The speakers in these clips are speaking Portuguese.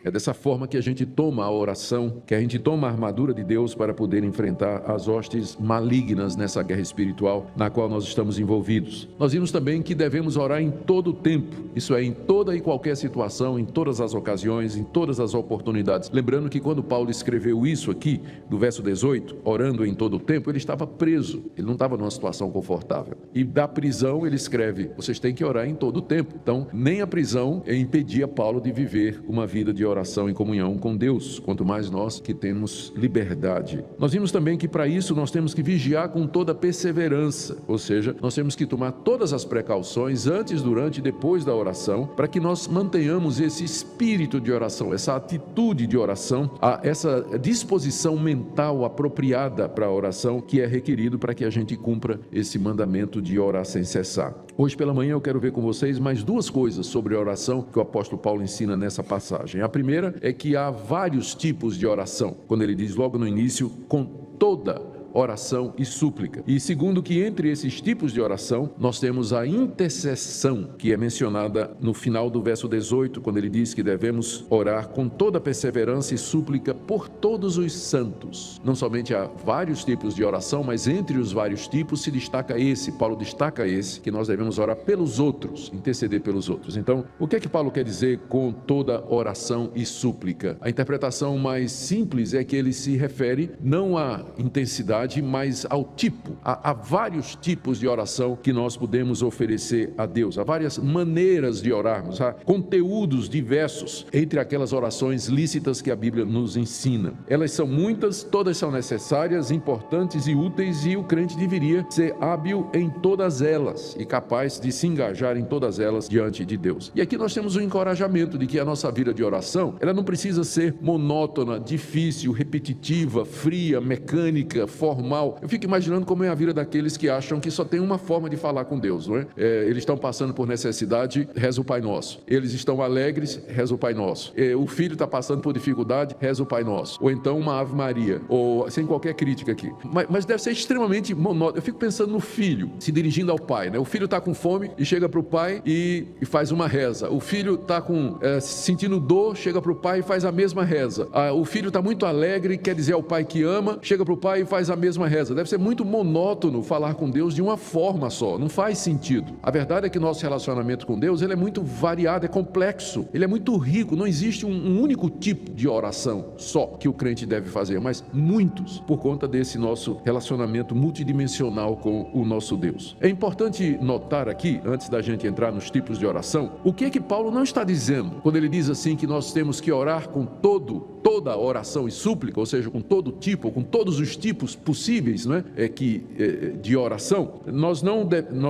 É dessa forma que a gente toma a oração, que a gente toma a armadura de Deus para poder enfrentar as hostes malignas nessa guerra espiritual na qual nós estamos envolvidos. Nós vimos também que devemos orar em todo o tempo, isso é, em toda e qualquer situação, em todas as ocasiões, em todas as oportunidades. Lembrando que quando Paulo escreveu isso aqui, do verso 18, orando em todo o tempo, ele estava preso, ele não estava numa situação confortável. E da prisão ele escreve, vocês têm que orar em todo o tempo. Então, nem a prisão impedia Paulo de viver uma vida de oração em comunhão com Deus, quanto mais nós que temos liberdade. Nós vimos também que para isso nós temos que vigiar com toda perseverança, ou seja, nós temos que tomar todas as precauções antes, durante e depois da oração, para que nós mantenhamos esse espírito de oração, essa atitude de oração, essa disposição mental apropriada para a oração que é requerido para que a gente cumpra esse mandamento de orar sem cessar. Hoje pela manhã eu quero ver com vocês mais duas coisas sobre a oração que o apóstolo Paulo ensina nessa passagem. A primeira é que há vários tipos de oração, quando ele diz logo no início, com toda oração e súplica. E segundo, que entre esses tipos de oração, nós temos a intercessão, que é mencionada no final do verso 18, quando ele diz que devemos orar com toda perseverança e súplica por todos os santos. Não somente há vários tipos de oração, mas entre os vários tipos se destaca esse, Paulo destaca esse, que nós devemos orar pelos outros, interceder pelos outros. Então, o que é que Paulo quer dizer com toda oração e súplica? A interpretação mais simples é que ele se refere não à intensidade, mas ao tipo. Há vários tipos de oração que nós podemos oferecer a Deus. Há várias maneiras de orarmos. Há conteúdos diversos entre aquelas orações lícitas que a Bíblia nos ensina. Elas são muitas, todas são necessárias, importantes e úteis, e o crente deveria ser hábil em todas elas e capaz de se engajar em todas elas diante de Deus. E aqui nós temos um encorajamento de que a nossa vida de oração, ela não precisa ser monótona, difícil, repetitiva, fria, mecânica, formal. Eu fico imaginando como é a vida daqueles que acham que só tem uma forma de falar com Deus, não é? Eles estão passando por necessidade, reza o Pai Nosso. Eles estão alegres, reza o Pai Nosso. O filho está passando por dificuldade, reza o Pai Nosso. Ou então uma Ave Maria, ou sem qualquer crítica aqui. Mas deve ser extremamente monótono. Eu fico pensando no filho se dirigindo ao pai, né? O filho está com fome e chega para o pai e faz uma reza. O filho está sentindo dor, chega para o pai e faz a mesma reza. O filho está muito alegre, quer dizer ao pai que ama, chega para o pai e faz a mesma reza. Deve ser muito monótono falar com Deus de uma forma só, não faz sentido. A verdade é que nosso relacionamento com Deus, ele é muito variado, é complexo, ele é muito rico, não existe um único tipo de oração só que o crente deve fazer, mas muitos, por conta desse nosso relacionamento multidimensional com o nosso Deus. É importante notar aqui, antes da gente entrar nos tipos de oração, o que é que Paulo não está dizendo quando ele diz assim que nós temos que orar com toda oração e súplica, ou seja, com todo tipo, com todos os tipos possíveis, não é? De oração. Nós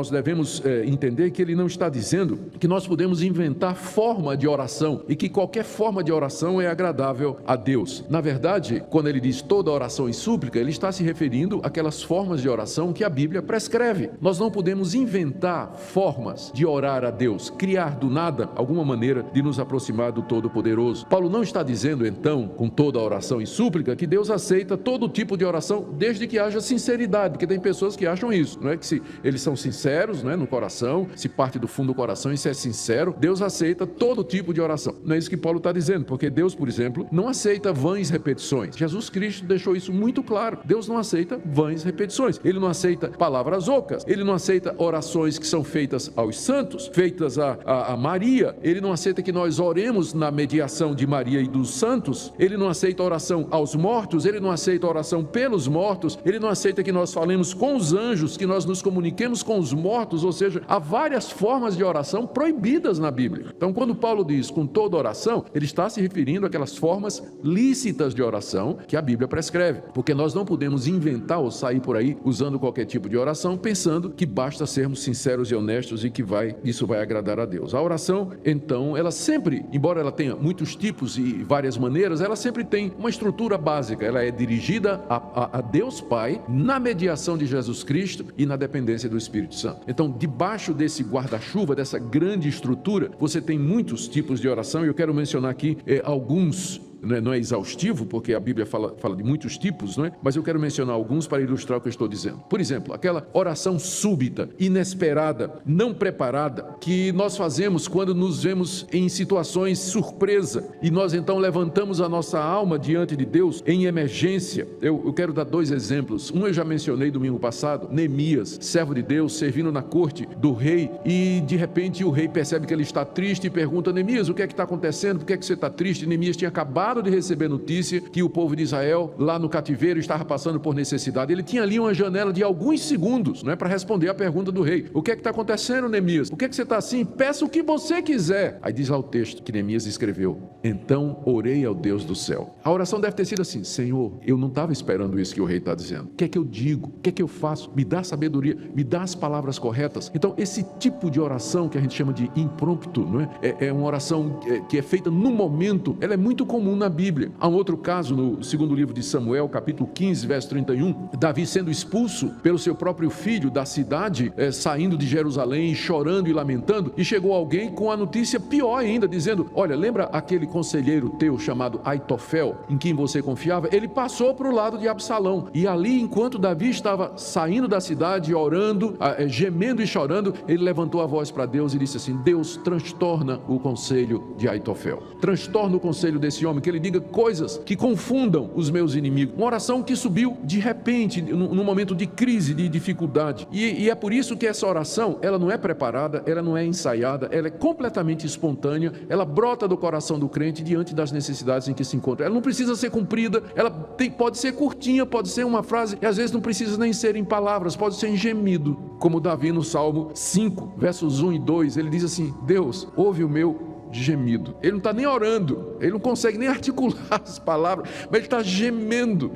devemos entender que ele não está dizendo que nós podemos inventar forma de oração e que qualquer forma de oração é agradável a Deus. Na verdade, quando ele diz toda oração e súplica, ele está se referindo àquelas formas de oração que a Bíblia prescreve. Nós não podemos inventar formas de orar a Deus, criar do nada alguma maneira de nos aproximar do Todo-Poderoso. Paulo não está dizendo, então, com toda oração e súplica, que Deus aceita todo tipo de oração, desde que haja sinceridade, porque tem pessoas que acham isso, não é? Que se eles são sinceros, não é? No coração, se parte do fundo do coração e se é sincero, Deus aceita todo tipo de oração. Não é isso que Paulo está dizendo, porque Deus, por exemplo, não aceita vãs repetições. Jesus Cristo deixou isso muito claro. Deus não aceita vãs repetições. Ele não aceita palavras ocas. Ele não aceita orações que são feitas aos santos, feitas a Maria. Ele não aceita que nós oremos na mediação de Maria e dos santos. Ele não aceita oração aos mortos. Ele não aceita oração pelos mortos. Ele não aceita que nós falemos com os anjos, que nós nos comuniquemos com os mortos. Ou seja, há várias formas de oração proibidas na Bíblia. Então, quando Paulo diz com toda oração, ele está se referindo àquelas formas lícitas de oração que a Bíblia prescreve, porque nós não podemos inventar ou sair por aí usando qualquer tipo de oração, pensando que basta sermos sinceros e honestos e que isso vai agradar a Deus. A oração, então, ela sempre, embora ela tenha muitos tipos e várias maneiras, ela sempre tem uma estrutura básica. Ela é dirigida a Deus Pai, na mediação de Jesus Cristo e na dependência do Espírito Santo. Então, debaixo desse guarda-chuva, dessa grande estrutura, você tem muitos tipos de oração, e eu quero mencionar aqui alguns não é exaustivo, porque a Bíblia fala de muitos tipos, não é? Mas eu quero mencionar alguns para ilustrar o que eu estou dizendo. Por exemplo, aquela oração súbita, inesperada, não preparada, que nós fazemos quando nos vemos em situações surpresa e nós então levantamos a nossa alma diante de Deus em emergência. Eu quero dar dois exemplos. Um eu já mencionei domingo passado, Neemias, servo de Deus, servindo na corte do rei, e de repente o rei percebe que ele está triste e pergunta: Neemias, o que é que está acontecendo? Por que é que você está triste? Neemias tinha acabado de receber notícia que o povo de Israel, lá no cativeiro, estava passando por necessidade. Ele tinha ali uma janela de alguns segundos, não é, para responder a pergunta do rei. O que é que está acontecendo, Neemias? Por que é que você está assim? Peça o que você quiser. Aí diz lá o texto que Neemias escreveu: então orei ao Deus do céu. A oração deve ter sido assim: Senhor, eu não estava esperando isso que o rei está dizendo. O que é que eu digo? O que é que eu faço? Me dá sabedoria, me dá as palavras corretas. Então, esse tipo de oração que a gente chama de impromptu, não é? É uma oração que é feita no momento. Ela é muito comum na Bíblia. Há um outro caso no segundo livro de Samuel, capítulo 15, verso 31, Davi sendo expulso pelo seu próprio filho da cidade, saindo de Jerusalém, chorando e lamentando, e chegou alguém com a notícia pior ainda, dizendo: olha, lembra aquele conselheiro teu chamado Aitofel, em quem você confiava? Ele passou para o lado de Absalão, e ali, enquanto Davi estava saindo da cidade, orando, gemendo e chorando, ele levantou a voz para Deus e disse assim: Deus, transtorna o conselho de Aitofel, transtorna o conselho desse homem, que ele diga coisas que confundam os meus inimigos. Uma oração que subiu de repente, num momento de crise, de dificuldade, e é por isso que essa oração, ela não é preparada, ela não é ensaiada, ela é completamente espontânea, ela brota do coração do crente diante das necessidades em que se encontra. Ela não precisa ser cumprida, ela pode ser curtinha, pode ser uma frase, e às vezes não precisa nem ser em palavras, pode ser em gemido, como Davi no Salmo 5, versos 1 e 2, ele diz assim: Deus, ouve o meu gemido. Ele não está nem orando, ele não consegue nem articular as palavras, mas ele está gemendo.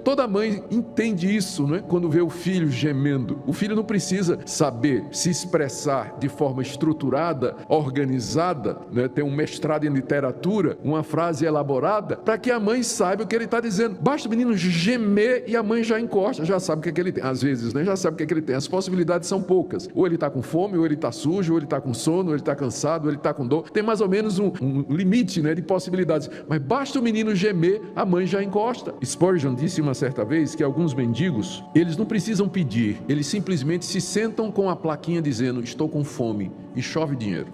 Toda mãe entende isso, não é? Quando vê o filho gemendo. O filho não precisa saber se expressar de forma estruturada, organizada, né? Ter um mestrado em literatura, uma frase elaborada, para que a mãe saiba o que ele está dizendo. Basta o menino gemer e a mãe já encosta, já sabe o que é que ele tem. Às vezes, né? Já sabe o que é que ele tem. As possibilidades são poucas. Ou ele está com fome, ou ele está sujo, ou ele está com sono, ou ele está cansado, ou ele está com dor. Tem mais ou menos um limite, né, de possibilidades, mas basta o menino gemer, a mãe já encosta. Spurgeon disse uma certa vez que alguns mendigos, eles não precisam pedir, eles simplesmente se sentam com a plaquinha dizendo: estou com fome, e chove dinheiro.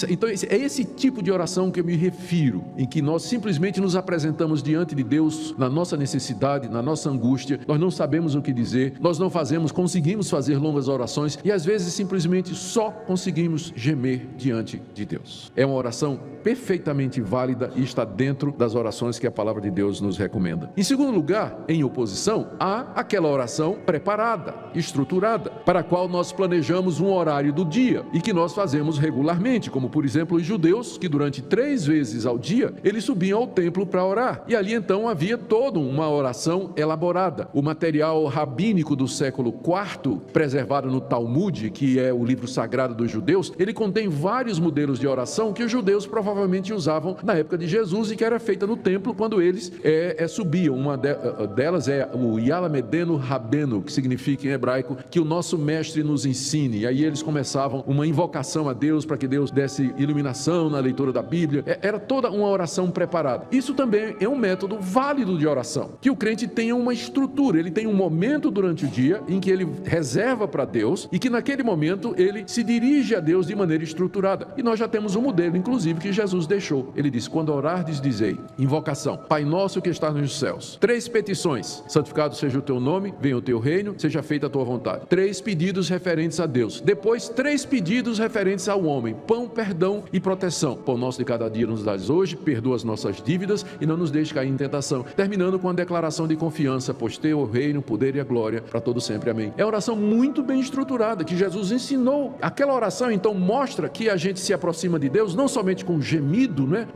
Então é esse tipo de oração que eu me refiro, em que nós simplesmente nos apresentamos diante de Deus na nossa necessidade, na nossa angústia, nós não sabemos o que dizer, nós não conseguimos fazer longas orações, e às vezes simplesmente só conseguimos gemer diante de Deus. É uma oração perfeitamente válida e está dentro das orações que a palavra de Deus nos recomenda. Em segundo lugar, em oposição, há aquela oração preparada, estruturada, para a qual nós planejamos um horário do dia e que nós fazemos regularmente, como por exemplo os judeus, que durante 3 vezes ao dia eles subiam ao templo para orar, e ali então havia toda uma oração elaborada. O material rabínico do século IV, preservado no Talmud, que é o livro sagrado dos judeus, ele contém vários modelos de oração que os judeus provavelmente usavam na época de Jesus e que era feita no templo quando eles subiam. Uma delas é o Yalamedeno Rabeno, que significa em hebraico que o nosso mestre nos ensine, e aí eles começavam uma invocação a Deus para que Deus desse iluminação na leitura da Bíblia. Era toda uma oração preparada. Isso também é um método válido de oração, que o crente tenha uma estrutura, ele tem um momento durante o dia em que ele reserva para Deus e que naquele momento ele se dirige a Deus de maneira estruturada. E nós já temos um modelo, inclusive, que Jesus deixou. Ele disse: quando orardes, dizei, invocação, Pai nosso que estás nos céus. 3 petições: santificado seja o teu nome, venha o teu reino, seja feita a tua vontade. 3 pedidos referentes a Deus. Depois 3 pedidos referentes ao homem: pão, perdão e proteção. Pão nosso de cada dia nos dás hoje, perdoa as nossas dívidas e não nos deixe cair em tentação. Terminando com a declaração de confiança: pois teu o reino, o poder e a glória para todo sempre. Amém. É uma oração muito bem estruturada que Jesus ensinou. Aquela oração então mostra que a gente se aproxima de Deus não somente com gemido, né?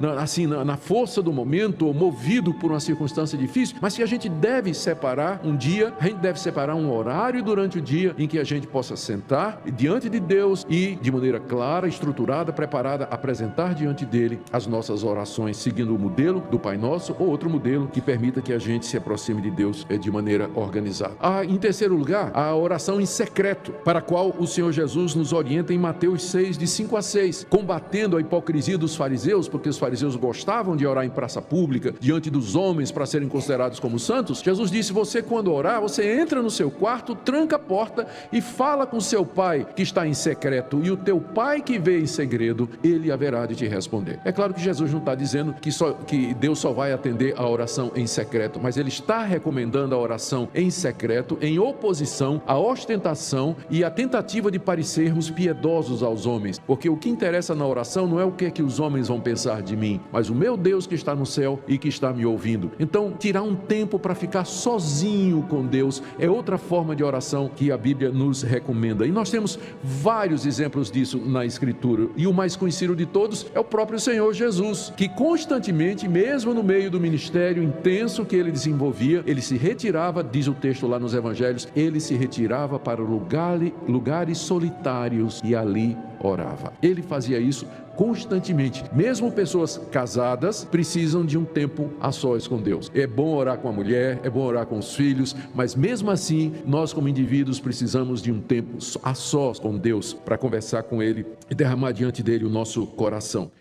Na força do momento, ou movido por uma circunstância difícil, mas que a gente deve separar um dia, a gente deve separar um horário durante o dia em que a gente possa sentar diante de Deus e, de maneira clara, estruturada, preparada, apresentar diante dele as nossas orações, seguindo o modelo do Pai Nosso ou outro modelo que permita que a gente se aproxime de Deus de maneira organizada. Em terceiro lugar, a oração em secreto, para a qual o Senhor Jesus nos orienta em Mateus 6, de 5 a 6, combatendo combatendo a hipocrisia dos fariseus, porque os fariseus gostavam de orar em praça pública, diante dos homens para serem considerados como santos, Jesus disse: você quando orar, você entra no seu quarto, tranca a porta e fala com seu pai que está em secreto, e o teu pai que vê em segredo, ele haverá de te responder. É claro que Jesus não está dizendo que Deus só vai atender a oração em secreto, mas ele está recomendando a oração em secreto, em oposição à ostentação e à tentativa de parecermos piedosos aos homens, porque o que interessa na oração não é o que é que os homens vão pensar de mim, mas o meu Deus que está no céu e que está me ouvindo. Então, tirar um tempo para ficar sozinho com Deus é outra forma de oração que a Bíblia nos recomenda, e nós temos vários exemplos disso na Escritura, e o mais conhecido de todos é o próprio Senhor Jesus, que constantemente, mesmo no meio do ministério intenso que ele desenvolvia, ele se retirava, diz o texto lá nos Evangelhos, ele se retirava para lugares solitários e ali orava. Ele fazia isso constantemente. Mesmo pessoas casadas precisam de um tempo a sós com Deus. É bom orar com a mulher, é bom orar com os filhos, mas mesmo assim, nós como indivíduos precisamos de um tempo a sós com Deus para conversar com Ele e derramar diante dele o nosso coração.